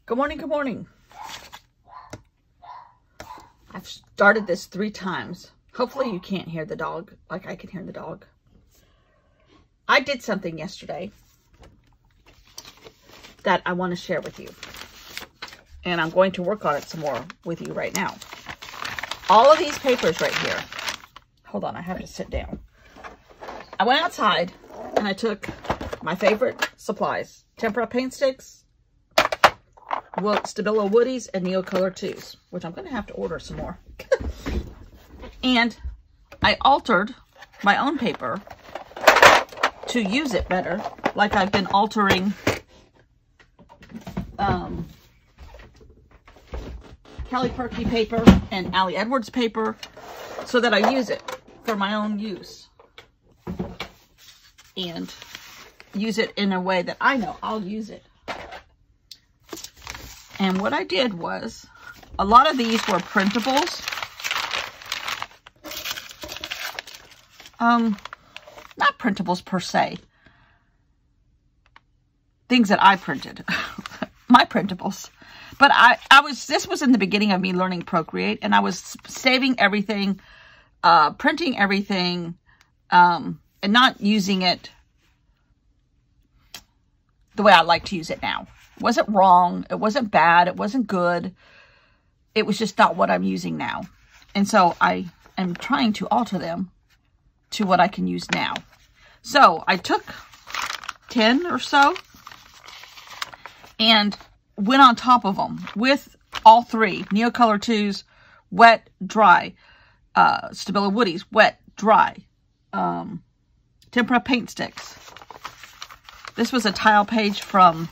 Good morning, good morning. I've started this 3 times. Hopefully you can't hear the dog like I can hear the dog. I did something yesterday that I want to share with you. And I'm going to work on it some more with you right now. All of these papers right here. Hold on, I have to sit down. I went outside and I took my favorite supplies. Tempera paint sticks, Stabilo Woodies, and Neocolor 2s, which I'm going to have to order some more. And I altered my own paper to use it better, like I've been altering Kelly Perky paper and Allie Edwards paper so that I use it for my own use and use it in a way that I know I'll use it. And what I did was, a lot of these were printables. Not printables per se. Things that I printed. My printables. But this was in the beginning of me learning Procreate, and I was saving everything, printing everything, and not using it the way I like to use it now. It wasn't wrong. It wasn't bad. It wasn't good. It was just not what I'm using now. And so I am trying to alter them to what I can use now. So I took 10 or so and went on top of them with all 3. Neocolor 2s, wet, dry. Stabilo Woodies, wet, dry. Tempera paint sticks. This was a tile page from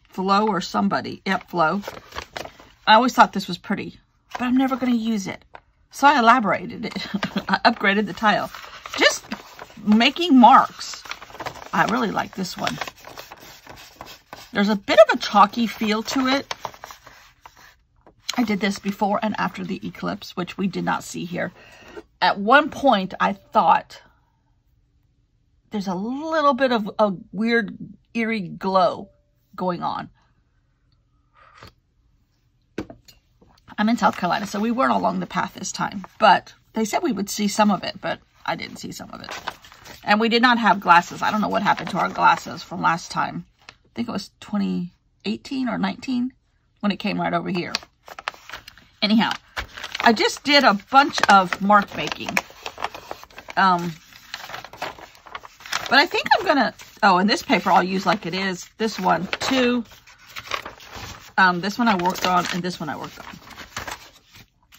Flo or somebody. Yep, Flo. I always thought this was pretty, but I'm never going to use it. So I elaborated it. I upgraded the tile. Just making marks. I really like this one. There's a bit of a chalky feel to it. I did this before and after the eclipse, which we did not see here. At one point, I thought there's a little bit of a weird, eerie glow going on. I'm in South Carolina, so we weren't along the path this time. But they said we would see some of it, but I didn't see some of it. And we did not have glasses. I don't know what happened to our glasses from last time. I think it was 2018 or 19 when it came right over here. Anyhow, I just did a bunch of mark making. But I think I'm gonna, and this paper I'll use like it is. This one, 2. This one I worked on, and this one I worked on.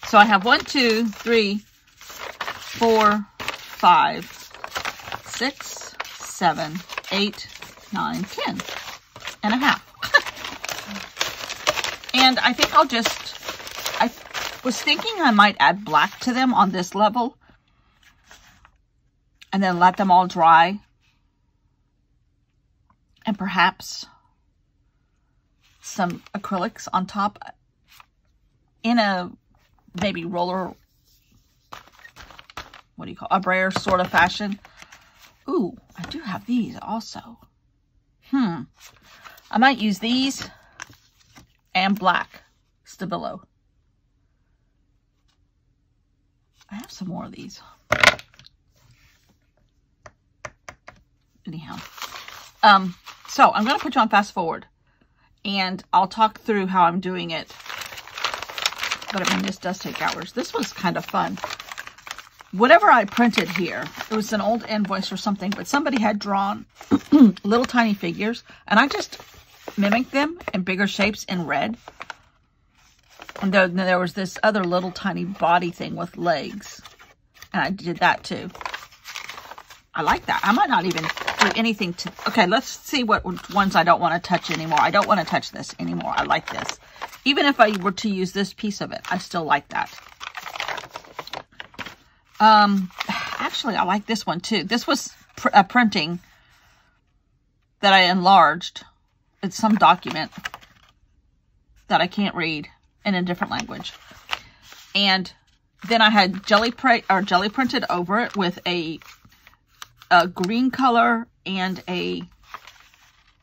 So I have 1, 2, 3, 4, 5, 6, 7, 8, 9, 10 and a half. And I think I'll just, I was thinking I might add black to them on this level and then let them all dry. And perhaps some acrylics on top in a maybe roller, what do you call it, a brayer sort of fashion. Ooh, I do have these also. I might use these and black Stabilo. I have some more of these. Anyhow. So I'm going to put you on fast forward and I'll talk through how I'm doing it. But I mean, this does take hours. This was kind of fun. Whatever I printed here, it was an old invoice or something, but somebody had drawn little tiny figures and I just mimicked them in bigger shapes in red. And then there was this other little tiny body thing with legs. And I did that too. I like that. I might not even do anything to... Okay, let's see what ones I don't want to touch anymore. I don't want to touch this anymore. I like this. Even if I were to use this piece of it, I still like that. Actually, I like this one too. This was a printing that I enlarged. It's some document that I can't read in a different language. And then I had jelly printed over it with a green color and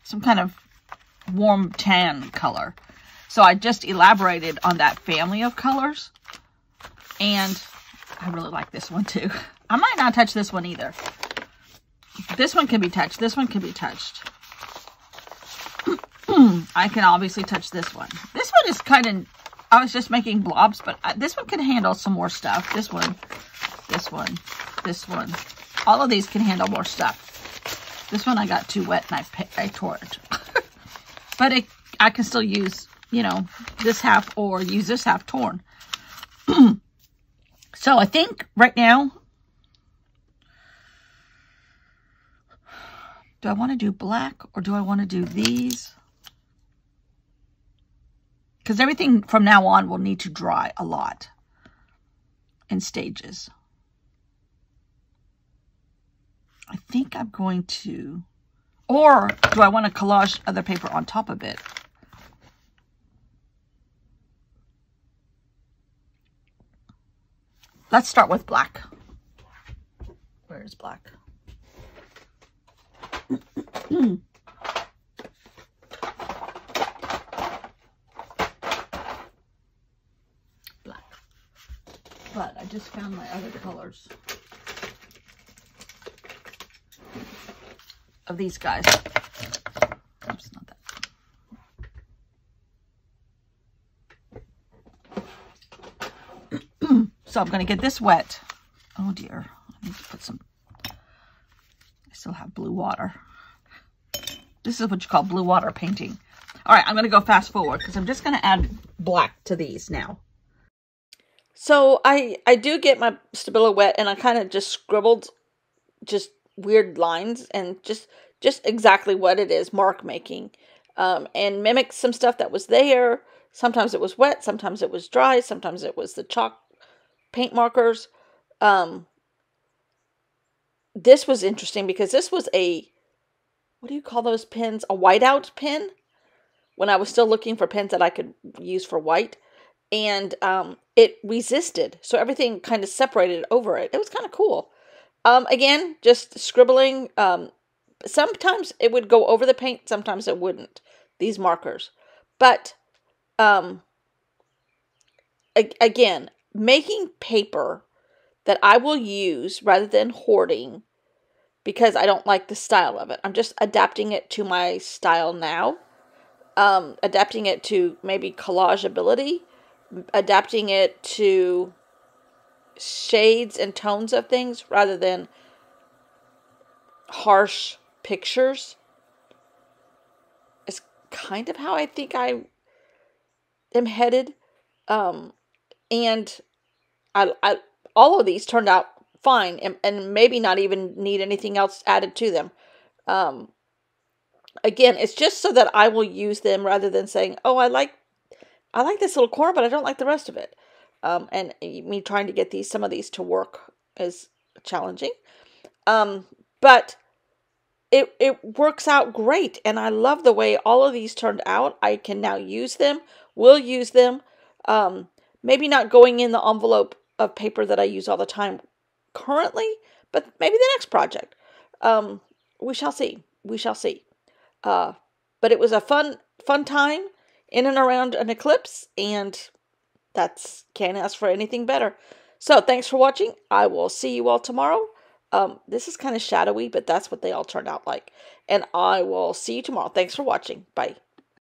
some kind of warm tan color. So I just elaborated on that family of colors. And I really like this one too. I might not touch this one either. This one can be touched. This one can be touched. I can obviously touch this one. This one is kind of, I was just making blobs, but this one can handle some more stuff. This one, this one, this one. All of these can handle more stuff. This one I got too wet and I tore it. But I can still use, you know, this half or use this half torn. So I think right now, do I want to do black or do I want to do these? Because everything from now on will need to dry a lot in stages. I think I'm going to, or do I want to collage other paper on top of it? Let's start with black. Where is black? Black. But I just found my other colors of these guys. Oops, not that. So I'm going to get this wet. Oh dear. I need to put some, I still have blue water. This is what you call blue water painting. All right, I'm going to go fast forward because I'm just going to add black to these now. So I do get my Stabilo wet, and I kind of just scribbled just weird lines and just exactly what it is, mark making, and mimic some stuff that was there. Sometimes it was wet, sometimes it was dry, sometimes it was the chalk paint markers. This was interesting because this was a, what do you call those pens? A whiteout pen, when I was still looking for pens that I could use for white. And it resisted. So everything kind of separated over it. It was kind of cool. Again, just scribbling. Sometimes it would go over the paint. Sometimes it wouldn't. These markers. But again, making paper that I will use rather than hoarding because I don't like the style of it. I'm just adapting it to my style now. Adapting it to maybe collage ability. Adapting it to shades and tones of things rather than harsh pictures. It's kind of how I think I am headed. And I all of these turned out fine and maybe not even need anything else added to them. Again, it's just so that I will use them rather than saying, oh, I like this little corner, but I don't like the rest of it. And me trying to get some of these to work is challenging. But it works out great. And I love the way all of these turned out. I can now use them, will use them. Maybe not going in the envelope of paper that I use all the time currently, but maybe the next project. We shall see. We shall see. But it was a fun time in and around an eclipse, and can't ask for anything better. So thanks for watching. I will see you all tomorrow. This is kind of shadowy, but that's what they all turned out like. And I will see you tomorrow. Thanks for watching. Bye.